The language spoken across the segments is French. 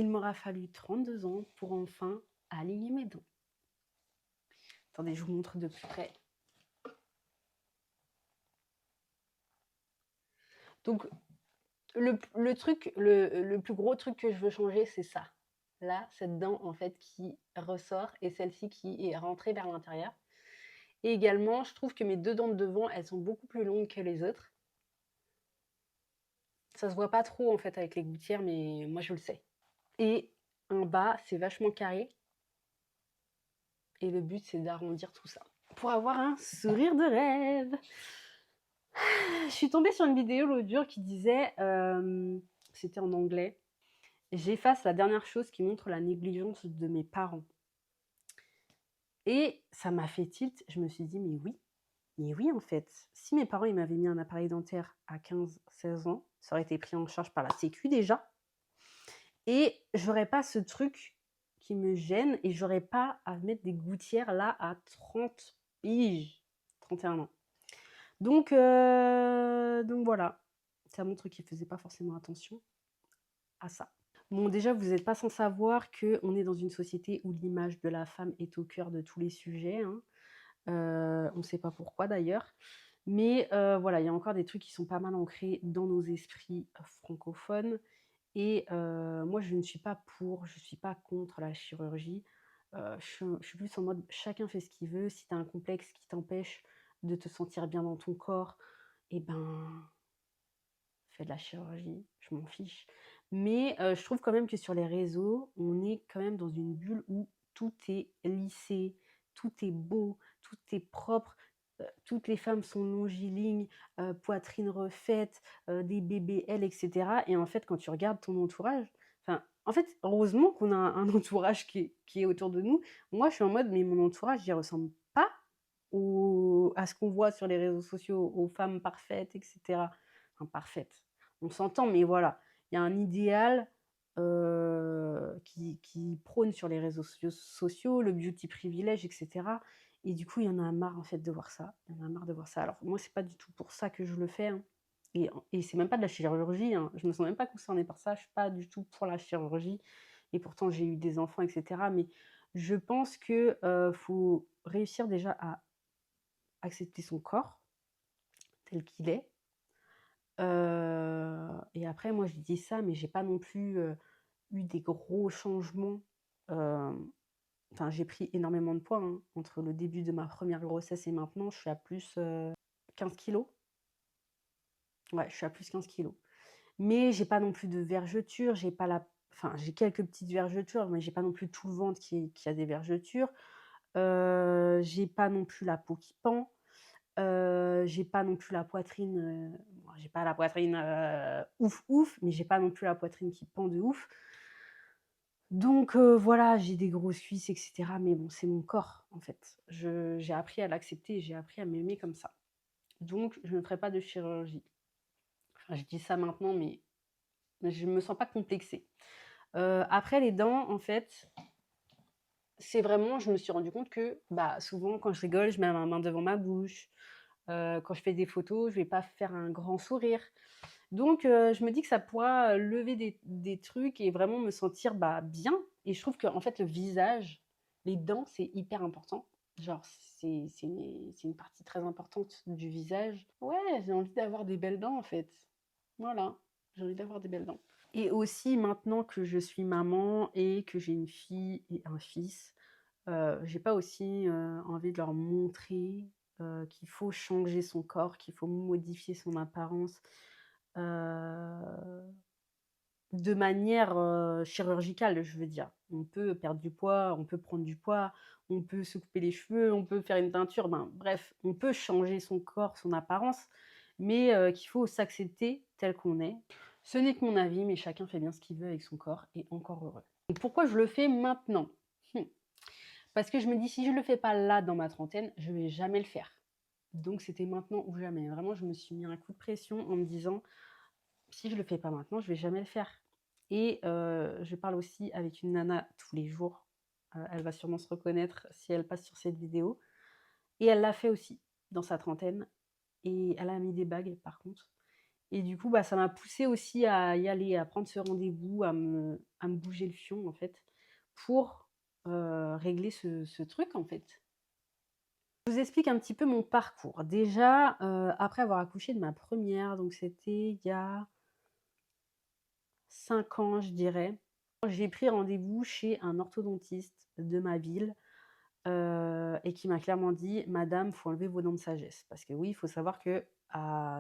Il m'aura fallu 32 ans pour enfin aligner mes dents. Attendez, je vous montre de plus près. Donc, le plus gros truc que je veux changer, c'est ça. Là, cette dent, en fait, qui ressort et celle-ci qui est rentrée vers l'intérieur. Et également, je trouve que mes deux dents de devant, elles sont beaucoup plus longues que les autres. Ça se voit pas trop, en fait, avec les gouttières, mais moi, je le sais. Et en bas, c'est vachement carré. Et le but, c'est d'arrondir tout ça pour avoir un sourire de rêve. Je suis tombée sur une vidéo l'autre jour qui disait, c'était en anglais, j'efface la dernière chose qui montre la négligence de mes parents. Et ça m'a fait tilt, je me suis dit, mais oui en fait, si mes parents ils m'avaient mis un appareil dentaire à 15-16 ans, ça aurait été pris en charge par la sécu déjà, et j'aurais pas ce truc qui me gêne, et j'aurais pas à mettre des gouttières là à 30 piges, 31 ans. Donc voilà, ça montre qu'ils faisaient pas forcément attention à ça. Bon, déjà, vous n'êtes pas sans savoir qu'on est dans une société où l'image de la femme est au cœur de tous les sujets, hein. On ne sait pas pourquoi d'ailleurs. Mais voilà, il y a encore des trucs qui sont pas mal ancrés dans nos esprits francophones. Et moi, je ne suis pas pour, je ne suis pas contre la chirurgie. Je suis plus en mode chacun fait ce qu'il veut. Si tu as un complexe qui t'empêche de te sentir bien dans ton corps, eh ben, fais de la chirurgie, je m'en fiche. Mais je trouve quand même que sur les réseaux, on est quand même dans une bulle où tout est lissé, tout est beau, tout est propre. Toutes les femmes sont longilignes, poitrine refaite, des BBL, etc. Et en fait, quand tu regardes ton entourage, enfin, en fait, heureusement qu'on a un entourage qui est autour de nous. Moi, je suis en mode, mais mon entourage, il ressemble pas à ce qu'on voit sur les réseaux sociaux, aux femmes parfaites, etc. Enfin, parfaites, on s'entend, mais voilà, il y a un idéal qui prône sur les réseaux sociaux, le beauty privilège, etc. Et du coup, il y en a marre en fait de voir ça. Il y en a marre de voir ça. Alors moi, c'est pas du tout pour ça que je le fais, hein. Et c'est même pas de la chirurgie, hein. Je me sens même pas concernée par ça. Je suis pas du tout pour la chirurgie. Et pourtant, j'ai eu des enfants, etc. Mais je pense que faut réussir déjà à accepter son corps tel qu'il est. Et après, moi, je dis ça, mais j'ai pas non plus eu des gros changements. Enfin, j'ai pris énormément de poids, hein. Entre le début de ma première grossesse et maintenant, je suis à plus 15 kilos. Ouais, je suis à plus 15 kilos. Mais j'ai pas non plus de vergetures, j'ai pas la... Enfin, j'ai quelques petites vergetures, mais j'ai pas non plus tout le ventre qui a des vergetures. J'ai pas non plus la peau qui pend. J'ai pas non plus la poitrine, bon, j'ai pas la poitrine ouf ouf, mais j'ai pas non plus la poitrine qui pend de ouf. Donc voilà, j'ai des grosses cuisses, etc. Mais bon, c'est mon corps en fait. J'ai appris à l'accepter, j'ai appris à m'aimer comme ça. Donc je ne ferai pas de chirurgie. Enfin, je dis ça maintenant, mais je me sens pas complexée. Après les dents, en fait, c'est vraiment, je me suis rendu compte que bah, souvent quand je rigole, je mets ma main devant ma bouche. Quand je fais des photos, je vais pas faire un grand sourire. Donc je me dis que ça pourra lever des trucs et vraiment me sentir bah, bien. Et je trouve que en fait le visage, les dents, c'est hyper important. Genre c'est une partie très importante du visage. Ouais, j'ai envie d'avoir des belles dents en fait. Voilà, j'ai envie d'avoir des belles dents. Et aussi maintenant que je suis maman et que j'ai une fille et un fils, j'ai pas aussi envie de leur montrer qu'il faut changer son corps, qu'il faut modifier son apparence de manière chirurgicale, je veux dire. On peut perdre du poids, on peut prendre du poids, on peut se couper les cheveux, on peut faire une teinture, ben, bref, on peut changer son corps, son apparence, mais qu'il faut s'accepter tel qu'on est. Ce n'est que mon avis, mais chacun fait bien ce qu'il veut avec son corps et encore heureux. Et pourquoi je le fais maintenant? Parce que je me dis, si je ne le fais pas là, dans ma trentaine, je ne vais jamais le faire. Donc c'était maintenant ou jamais. Vraiment, je me suis mis un coup de pression en me disant, si je ne le fais pas maintenant, je ne vais jamais le faire. Et je parle aussi avec une nana tous les jours. Elle va sûrement se reconnaître si elle passe sur cette vidéo. Et elle l'a fait aussi dans sa trentaine. Et elle a mis des bagues par contre. Et du coup, bah, ça m'a poussée aussi à y aller, à prendre ce rendez-vous, à me bouger le fion, en fait, pour, régler ce truc, en fait. Je vous explique un petit peu mon parcours. Déjà, après avoir accouché de ma première, donc c'était il y a 5 ans, je dirais. J'ai pris rendez-vous chez un orthodontiste de ma ville, et qui m'a clairement dit: «Madame, faut enlever vos dents de sagesse». Parce que oui, il faut savoir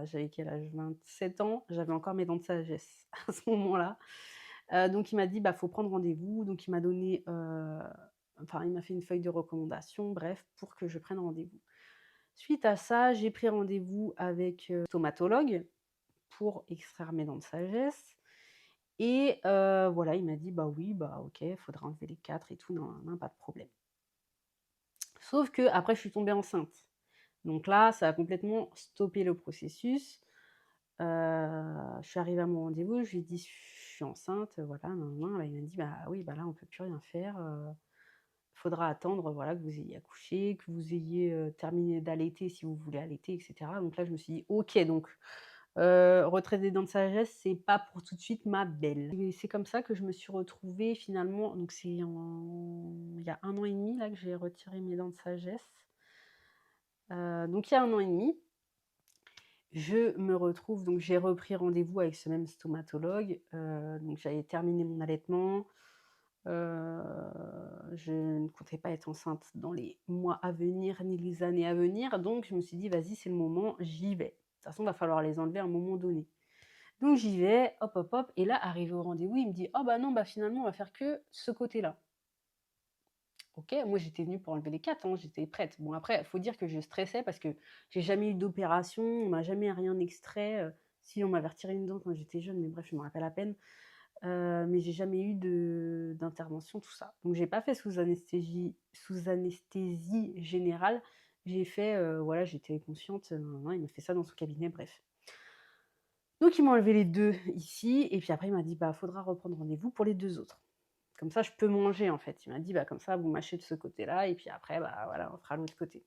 j'avais quel âge? 27 ans, j'avais encore mes dents de sagesse à ce moment-là. Donc il m'a dit: «Bah, faut prendre rendez-vous». Donc il m'a donné, enfin il m'a fait une feuille de recommandation, bref, pour que je prenne rendez-vous. Suite à ça, j'ai pris rendez-vous avec, stomatologue pour extraire mes dents de sagesse. Et voilà, il m'a dit: «Bah oui, bah OK, faudra enlever les 4 et tout, non, non, pas de problème». Sauf que après, je suis tombée enceinte. Donc là, ça a complètement stoppé le processus. Je suis arrivée à mon rendez-vous, je lui ai dit: «Je suis enceinte, voilà, nin nin». Là, il m'a dit: «Bah oui, bah là, on peut plus rien faire, faudra attendre, voilà, que vous ayez accouché, que vous ayez, terminé d'allaiter si vous voulez allaiter et cetera». Donc là, je me suis dit: «OK, donc retrait des dents de sagesse, c'est pas pour tout de suite, ma belle». Et c'est comme ça que je me suis retrouvée finalement, donc il y a 1 an et demi là que j'ai retiré mes dents de sagesse. Donc il y a 1 an et demi, je me retrouve, donc j'ai repris rendez-vous avec ce même stomatologue, donc j'avais terminé mon allaitement, heu, je ne comptais pas être enceinte dans les mois à venir ni les années à venir, donc je me suis dit: «Vas-y, c'est le moment, j'y vais. De toute façon, il va falloir les enlever à un moment donné». Donc j'y vais, hop, hop, hop, et là, arrivé au rendez-vous, il me dit: «Oh bah non, bah finalement, on va faire que ce côté-là». OK, moi j'étais venue pour enlever les 4, hein, j'étais prête. Bon après, il faut dire que je stressais parce que j'ai jamais eu d'opération, on m'a jamais rien extrait, si on m'avait retiré une dent quand j'étais jeune, mais bref, je me rappelle à peine. Mais j'ai jamais eu d'intervention, tout ça. Donc j'ai pas fait sous anesthésie générale. J'ai fait, voilà, j'étais consciente, nin nin, il m'a fait ça dans son cabinet, bref. Donc il m'a enlevé les 2 ici et puis après il m'a dit: «Bah, faudra reprendre rendez-vous pour les 2 autres. Comme ça je peux manger, en fait». Il m'a dit: «Bah, comme ça vous mâchez de ce côté-là et puis après, bah, voilà, on fera l'autre côté».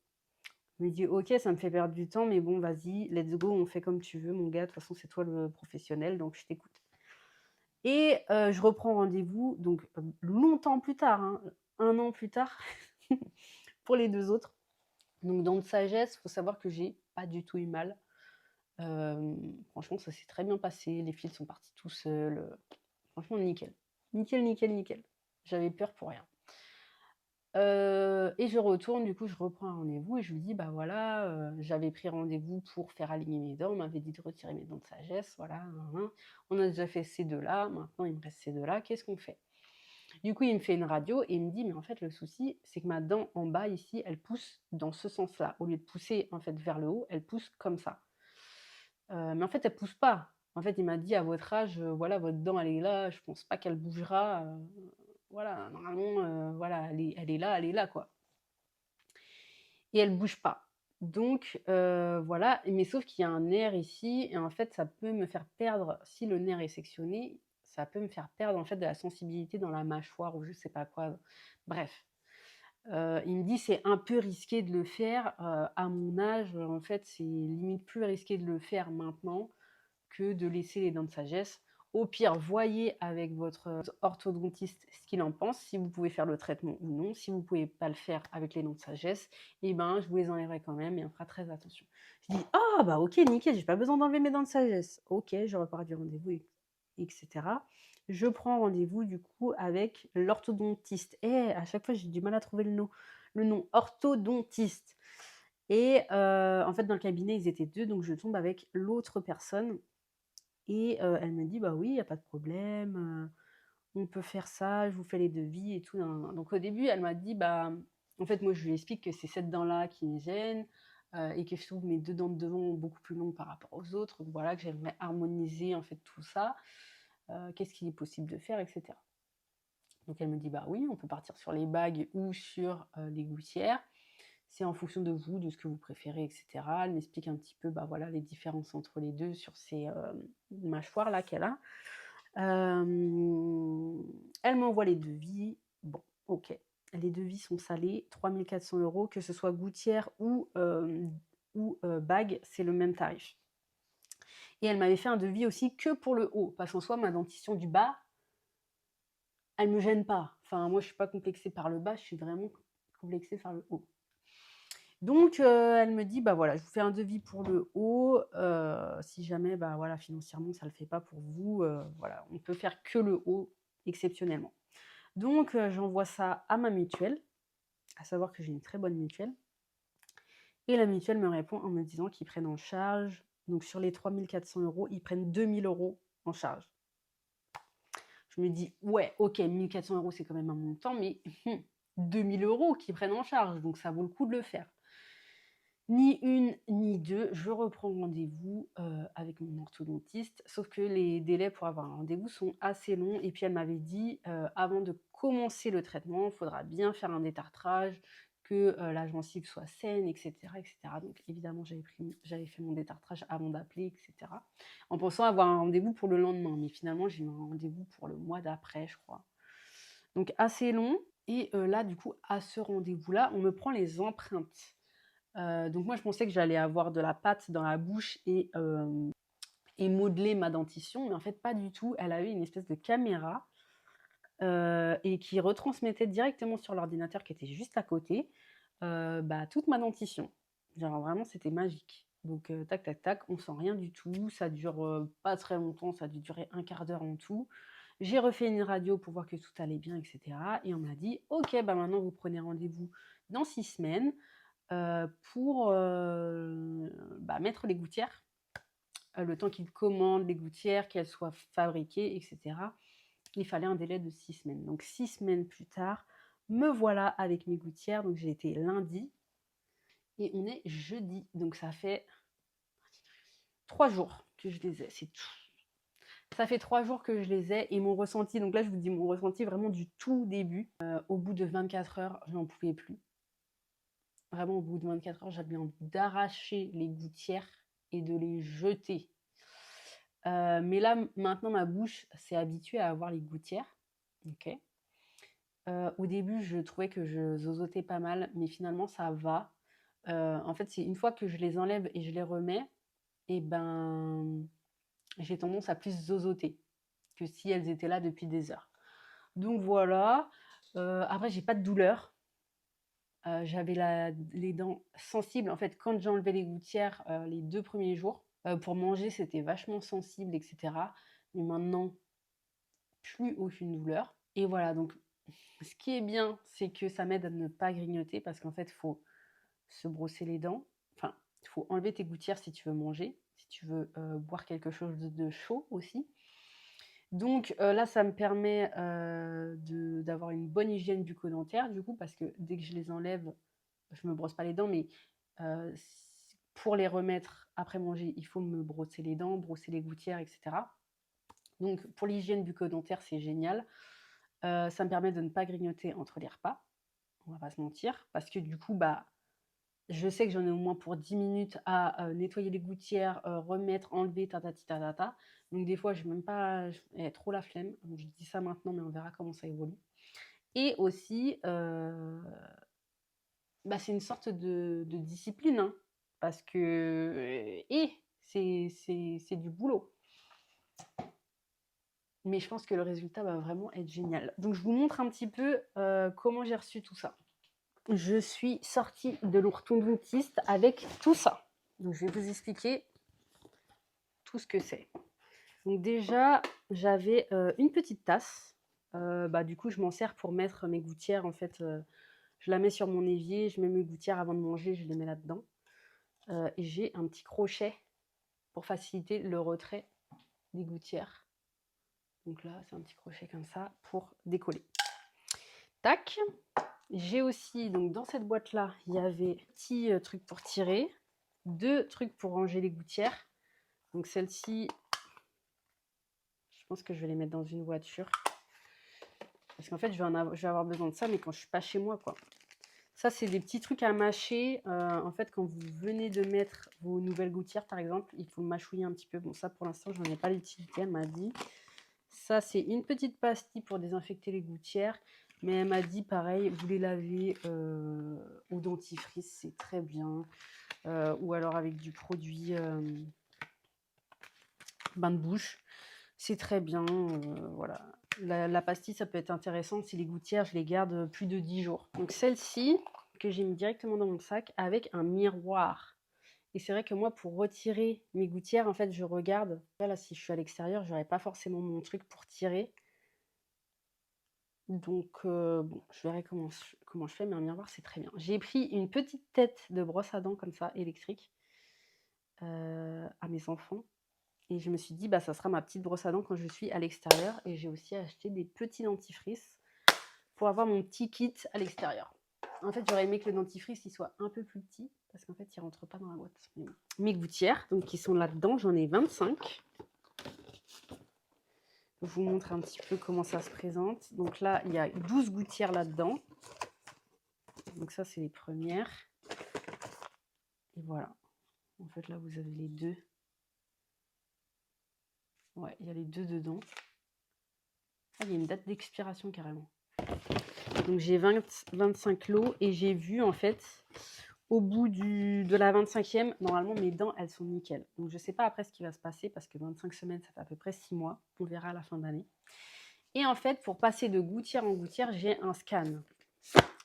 Je lui ai dit: «OK, ça me fait perdre du temps, mais bon, vas-y, let's go, on fait comme tu veux mon gars, de toute façon c'est toi le professionnel, donc je t'écoute». Et je reprends rendez-vous donc, longtemps plus tard, hein, 1 an plus tard pour les 2 autres. Donc dents de sagesse, faut savoir que j'ai pas du tout eu mal. Franchement, ça s'est très bien passé, les fils sont partis tout seuls, franchement nickel. Nickel, nickel, nickel. J'avais peur pour rien. Et je retourne, du coup, je reprends un rendez-vous et je lui dis: «Bah, voilà, j'avais pris rendez-vous pour faire aligner mes dents, on m'avait dit de retirer mes dents de sagesse, voilà, nin nin. On a déjà fait ces 2 là, maintenant il me reste ces 2 là, qu'est-ce qu'on fait?» Du coup, il me fait une radio et il me dit: «Mais en fait, le souci, c'est que ma dent en bas ici, elle pousse dans ce sens-là. Au lieu de pousser, en fait, vers le haut, elle pousse comme ça». Mais en fait, elle pousse pas. En fait, il m'a dit: «À votre âge, voilà, votre dent, elle est là, je pense pas qu'elle bougera, voilà, normalement, voilà, elle est là, quoi, et elle bouge pas». Donc voilà, mais sauf qu'il y a un nerf ici et en fait, ça peut me faire perdre, si le nerf est sectionné, ça peut me faire perdre, en fait, de la sensibilité dans la mâchoire ou je sais pas quoi. Bref, il me dit: «C'est un peu risqué de le faire, à mon âge, en fait, c'est limite plus risqué de le faire maintenant que de laisser les dents de sagesse. Au pire, voyez avec votre orthodontiste ce qu'il en pense, si vous pouvez faire le traitement ou non. Si vous ne pouvez pas le faire avec les dents de sagesse, eh ben, je vous les enlèverai quand même et on fera très attention». Je dis: «Ah bah OK, nickel, j'ai pas besoin d'enlever mes dents de sagesse». OK, je repars du rendez-vous et cetera. Je prends rendez-vous du coup avec l'orthodontiste. À chaque fois, j'ai du mal à trouver le nom orthodontiste. Et en fait, dans le cabinet, ils étaient 2, donc je tombe avec l'autre personne et elle me dit: «Bah oui, il y a pas de problème, on peut faire ça, je vous fais les devis et tout, nin nin nin». Donc au début, elle m'a dit: «Bah, en fait, moi, je lui explique que c'est cette dent-là qui me gêne, et que je trouve mes 2 dents de devant beaucoup plus longues par rapport aux autres. Donc voilà, que j'aimerais harmoniser, en fait, tout ça. Qu'est-ce qu'il est possible de faire?» et cetera. Donc elle me dit: «Bah oui, on peut partir sur les bagues ou sur, les gouttières. C'est en fonction de vous, de ce que vous préférez et cetera». Elle m'explique un petit peu, bah, voilà, les différences entre les 2 sur ces, mâchoires-là qu'elle a. Elle m'envoie les devis. Bon, OK. Les devis sont salés, 3 400 €, que ce soit gouttière ou bague, c'est le même tarif. Et elle m'avait fait un devis aussi que pour le haut, parce qu'en soi, ma dentition du bas, elle me gêne pas. Enfin, moi, je suis pas complexée par le bas, je suis vraiment complexée par le haut. Donc, elle me dit: «Bah, voilà, je vous fais un devis pour le haut, si jamais, bah, voilà, financièrement, ça le fait pas pour vous, voilà, on peut faire que le haut exceptionnellement». Donc, j'envoie ça à ma mutuelle, à savoir que j'ai une très bonne mutuelle et la mutuelle me répond en me disant qu'ils prennent en charge donc sur les 3 400 €, ils prennent 2 000 € en charge. Je me dis: «Ouais, OK, 1 400 € c'est quand même un montant, mais 2 000 € qu'ils prennent en charge, donc ça vaut le coup de le faire». Ni une ni deux, je reprends rendez-vous, avec mon orthodontiste, sauf que les délais pour avoir un rendez-vous sont assez longs et puis elle m'avait dit, «Avant de commencer le traitement, il faudra bien faire un détartrage, que, la gencive soit saine» et cetera. Donc évidemment, j'avais fait mon détartrage avant d'appeler et cetera, en pensant avoir un rendez-vous pour le lendemain, mais finalement, j'ai eu un rendez-vous pour le mois d'après, je crois. Donc assez long et là, du coup, à ce rendez-vous-là, on me prend les empreintes. Donc moi, je pensais que j'allais avoir de la pâte dans la bouche et modeler ma dentition, mais en fait, pas du tout. Elle a eu une espèce de caméra et qui retransmettait directement sur l'ordinateur qui était juste à côté, bah, toute ma dentition. Genre vraiment, c'était magique. Donc tac, tac, tac, on sent rien du tout. Ça dure pas très longtemps, ça a dû durer un quart d'heure en tout. J'ai refait une radio pour voir que tout allait bien, et cetera. Et on m'a dit: «OK, bah maintenant vous prenez rendez-vous dans 6 semaines». Pour, bah, mettre les gouttières, le temps qu'ils commandent les gouttières, qu'elles soient fabriquées et cetera. Il fallait un délai de 6 semaines. Donc 6 semaines plus tard, me voilà avec mes gouttières. Donc j'ai été lundi et on est jeudi. Donc ça fait 3 jours que je les ai, c'est tout. Ça fait 3 jours que je les ai et mon ressenti, donc là je vous dis mon ressenti vraiment du tout début, au bout de 24 heures, je n'en pouvais plus. Vraiment, au bout de 24 heures, j'avais envie d'arracher les gouttières et de les jeter. Mais là, maintenant, ma bouche s'est habituée à avoir les gouttières. OK. Au début, je trouvais que je zozotais pas mal, mais finalement, ça va. En fait, c'est une fois que je les enlève et je les remets, et ben, j'ai tendance à plus zozoter que si elles étaient là depuis des heures. Donc voilà. Après, j'ai pas de douleur. J'avais les dents sensibles. En fait, quand j'ai enlevé les gouttières, les 2 premiers jours, pour manger, c'était vachement sensible et cetera. Mais maintenant, plus aucune douleur et voilà, donc ce qui est bien, c'est que ça m'aide à ne pas grignoter parce qu'en fait, il faut se brosser les dents. Enfin, il faut enlever tes gouttières si tu veux manger, si tu veux, boire quelque chose de chaud aussi. Donc là, ça me permet, d'avoir une bonne hygiène bucco-dentaire du coup, parce que dès que je les enlève, je me brosse pas les dents, mais pour les remettre après manger, il faut me brosser les dents, brosser les gouttières, et cetera. Donc pour l'hygiène bucco-dentaire, c'est génial. Ça me permet de ne pas grignoter entre les repas, on va pas se mentir, parce que du coup, bah, je sais que j'en ai au moins pour 10 minutes à, nettoyer les gouttières, remettre, enlever, tatati tatata. Donc des fois, j'ai même pas trop la flemme. Donc je dis ça maintenant, mais on verra comment ça évolue. Et aussi, bah, c'est une sorte de discipline, hein, parce que c'est du boulot. Mais je pense que le résultat va vraiment être génial. Donc je vous montre un petit peu, comment j'ai reçu tout ça. Je suis sortie de l'orthodontiste avec tout ça. Donc je vais vous expliquer tout ce que c'est. Donc déjà, j'avais, une petite tasse. Bah, du coup, je m'en sers pour mettre mes gouttières. En fait, je la mets sur mon évier, je mets mes gouttières avant de manger, je les mets là-dedans. Et j'ai un petit crochet pour faciliter le retrait des gouttières. Donc là, c'est un petit crochet comme ça pour décoller. Tac. J'ai aussi, donc dans cette boîte-là, il y avait petit truc pour tirer, 2 trucs pour ranger les gouttières. Donc celle-ci, je pense que je vais les mettre dans une voiture. Parce qu'en fait, je vais avoir besoin de ça, mais quand je suis pas chez moi, quoi. Ça, c'est des petits trucs à mâcher. En fait, quand vous venez de mettre vos nouvelles gouttières, par exemple, il faut mâchouiller un petit peu. Bon, ça, pour l'instant, j'en ai pas l'utilité, elle m'a dit. Ça, c'est une petite pastille pour désinfecter les gouttières. Mais elle m'a dit, pareil, vous les lavez au dentifrice, c'est très bien. Ou alors avec du produit bain de bouche, c'est très bien, voilà. La pastille, ça peut être intéressant si les gouttières, je les garde plus de 10 jours. Donc celle-ci, que j'ai mis directement dans mon sac avec un miroir. Et c'est vrai que moi, pour retirer mes gouttières, en fait, je regarde. Là, si je suis à l'extérieur, j'aurais pas forcément mon truc pour tirer. Donc, bon, je verrai comment je fais, mais un miroir, c'est très bien. J'ai pris une petite tête de brosse à dents comme ça, électrique, à mes enfants. Et je me suis dit, bah, ça sera ma petite brosse à dents quand je suis à l'extérieur. Et j'ai aussi acheté des petits dentifrices pour avoir mon petit kit à l'extérieur. En fait, j'aurais aimé que le dentifrice il soit un peu plus petit parce qu'en fait, il ne rentre pas dans la boîte. Mes gouttières, donc qui sont là-dedans, j'en ai 25. Je vous montre un petit peu comment ça se présente. Donc là, il y a 12 gouttières là-dedans. Donc ça, c'est les premières. Et voilà. En fait, là, vous avez les deux. Ouais, il y a les deux dedans. Ah, il y a une date d'expiration carrément. Donc j'ai 25 lots et j'ai vu en fait au bout de la 25e, normalement mes dents elles sont nickel. Donc je sais pas après ce qui va se passer parce que 25 semaines ça fait à peu près 6 mois. On verra à la fin d'année. Et en fait pour passer de gouttière en gouttière, j'ai un scan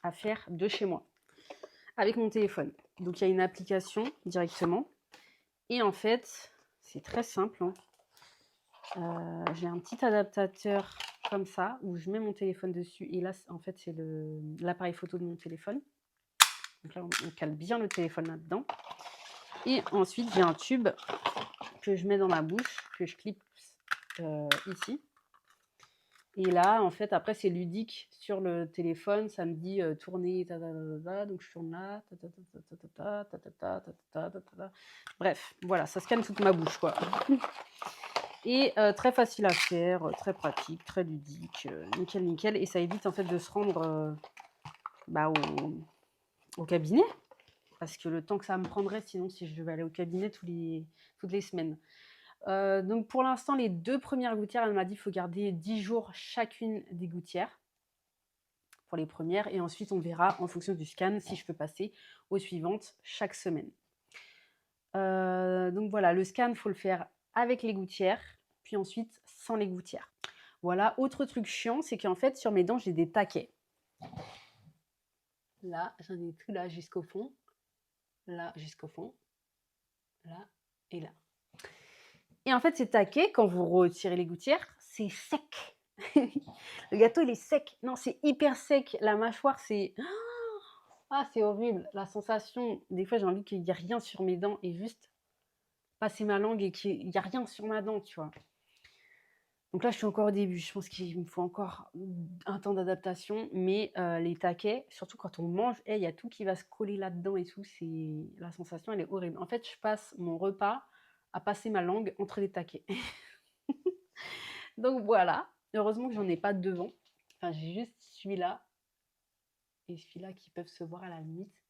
à faire de chez moi avec mon téléphone. Donc il y a une application directement. Et en fait c'est très simple. J'ai un petit adaptateur comme ça où je mets mon téléphone dessus et là en fait c'est l'appareil photo de mon téléphone. Donc là on cale bien le téléphone là-dedans et ensuite j'ai un tube que je mets dans ma bouche que je clipse ici et là en fait après c'est ludique sur le téléphone, ça me dit tourner donc je tourne là bref voilà, ça scanne toute ma bouche quoi. Et très facile à faire, très pratique, très ludique, nickel, nickel. Et ça évite en fait de se rendre bah, au cabinet. Parce que le temps que ça me prendrait, sinon, si je devais aller au cabinet toutes les semaines. Donc pour l'instant, les 2 premières gouttières, elle m'a dit qu'il faut garder 10 jours chacune des gouttières pour les premières. Et ensuite, on verra en fonction du scan si je peux passer aux suivantes chaque semaine. Donc voilà, le scan, il faut le faire avec les gouttières, puis ensuite sans les gouttières. Voilà, autre truc chiant, c'est qu'en fait, sur mes dents, j'ai des taquets. Là, j'en ai tout là jusqu'au fond. Là, jusqu'au fond. Là et là. Et en fait, ces taquets, quand vous retirez les gouttières, c'est sec. Le gâteau, il est sec. Non, c'est hyper sec. La mâchoire, c'est... Ah, c'est horrible. La sensation, des fois, j'ai envie qu'il n'y ait rien sur mes dents et juste passer ma langue et qu'il n'y a rien sur ma dent, tu vois. Donc là, je suis encore au début. Je pense qu'il me faut encore un temps d'adaptation. Mais les taquets, surtout quand on mange, il y a tout qui va se coller là-dedans et tout. La sensation, elle est horrible. En fait, je passe mon repas à passer ma langue entre les taquets. Donc voilà. Heureusement que j'en ai pas devant. Enfin, j'ai juste celui-là et celui-là qui peuvent se voir à la limite.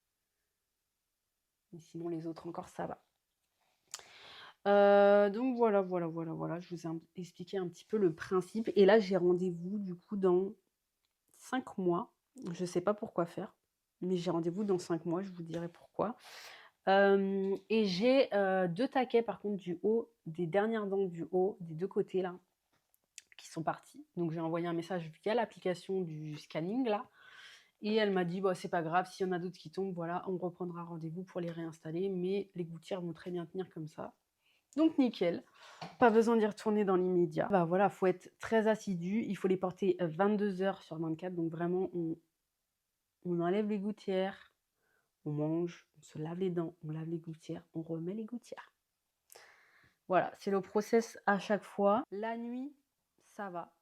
Mais sinon, les autres encore, ça va. Donc voilà, je vous ai expliqué un petit peu le principe. Et là, j'ai rendez-vous du coup dans 5 mois. Je ne sais pas pourquoi faire, mais j'ai rendez-vous dans 5 mois, je vous dirai pourquoi. Et j'ai 2 taquets par contre du haut, des dernières dents du haut, des 2 côtés là, qui sont partis. Donc j'ai envoyé un message via l'application du scanning là. Et elle m'a dit, bah, c'est pas grave, s'il y en a d'autres qui tombent, voilà, on reprendra rendez-vous pour les réinstaller. Mais les gouttières vont très bien tenir comme ça. Donc nickel, pas besoin d'y retourner dans l'immédiat. Bah voilà, faut être très assidu, il faut les porter 22 heures sur 24, donc vraiment on enlève les gouttières, on mange, on se lave les dents, on lave les gouttières, on remet les gouttières. Voilà, c'est le process à chaque fois. La nuit, ça va.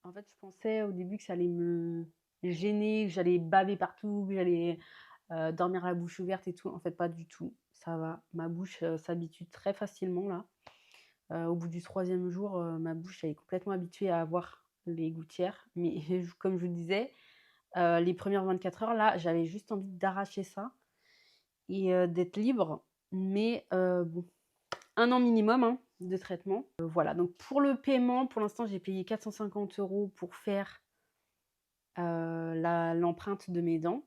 En fait, je pensais au début que ça allait me gêner, que j'allais baver partout, que j'allais dormir la bouche ouverte et tout. En fait, pas du tout. Ça va. Ma bouche s'habitue très facilement là. Au bout du 3e jour, ma bouche elle est complètement habituée à avoir les gouttières. Mais comme je vous le disais, les premières 24 heures, là, j'avais juste envie d'arracher ça et d'être libre. Mais bon, 1 an minimum hein, de traitement. Voilà, donc pour le paiement, pour l'instant, j'ai payé 450 € pour faire l'empreinte de mes dents.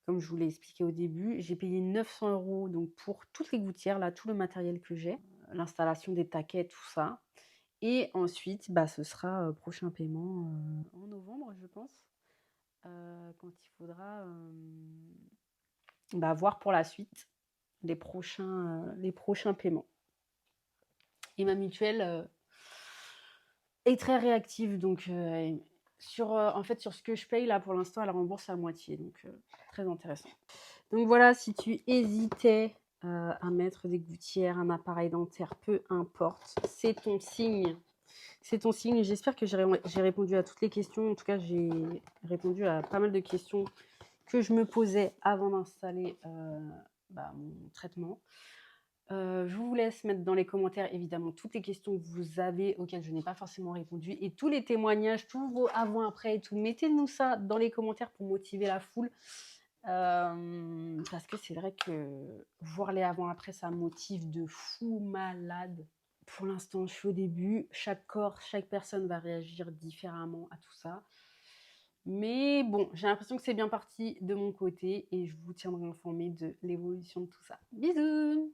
Comme je vous l'ai expliqué au début, j'ai payé 900 € donc pour toutes les gouttières, là, tout le matériel que j'ai. l'installation des taquets, tout ça. Et ensuite, bah, ce sera, prochain paiement, en novembre, je pense, quand il faudra, bah, voir pour la suite les prochains paiements. Et ma mutuelle, est très réactive, donc en fait, sur ce que je paye là, pour l'instant, elle rembourse à moitié, donc très intéressant. Donc voilà, si tu hésitais, à mettre des gouttières, un appareil dentaire, peu importe, c'est ton signe. C'est ton signe. J'espère que j'ai répondu à toutes les questions. En tout cas, j'ai répondu à pas mal de questions que je me posais avant d'installer, bah, mon traitement. Je vous laisse mettre dans les commentaires, évidemment, toutes les questions que vous avez, auxquelles je n'ai pas forcément répondu, et tous les témoignages, tous vos avant, après et tout. Mettez-nous ça dans les commentaires pour motiver la foule. Parce que c'est vrai que voir les avant, après, ça motive de fou malade. Pour l'instant, je suis au début. Chaque corps, chaque personne va réagir différemment à tout ça. Mais bon, j'ai l'impression que c'est bien parti de mon côté et je vous tiendrai informé de l'évolution de tout ça. Bisous!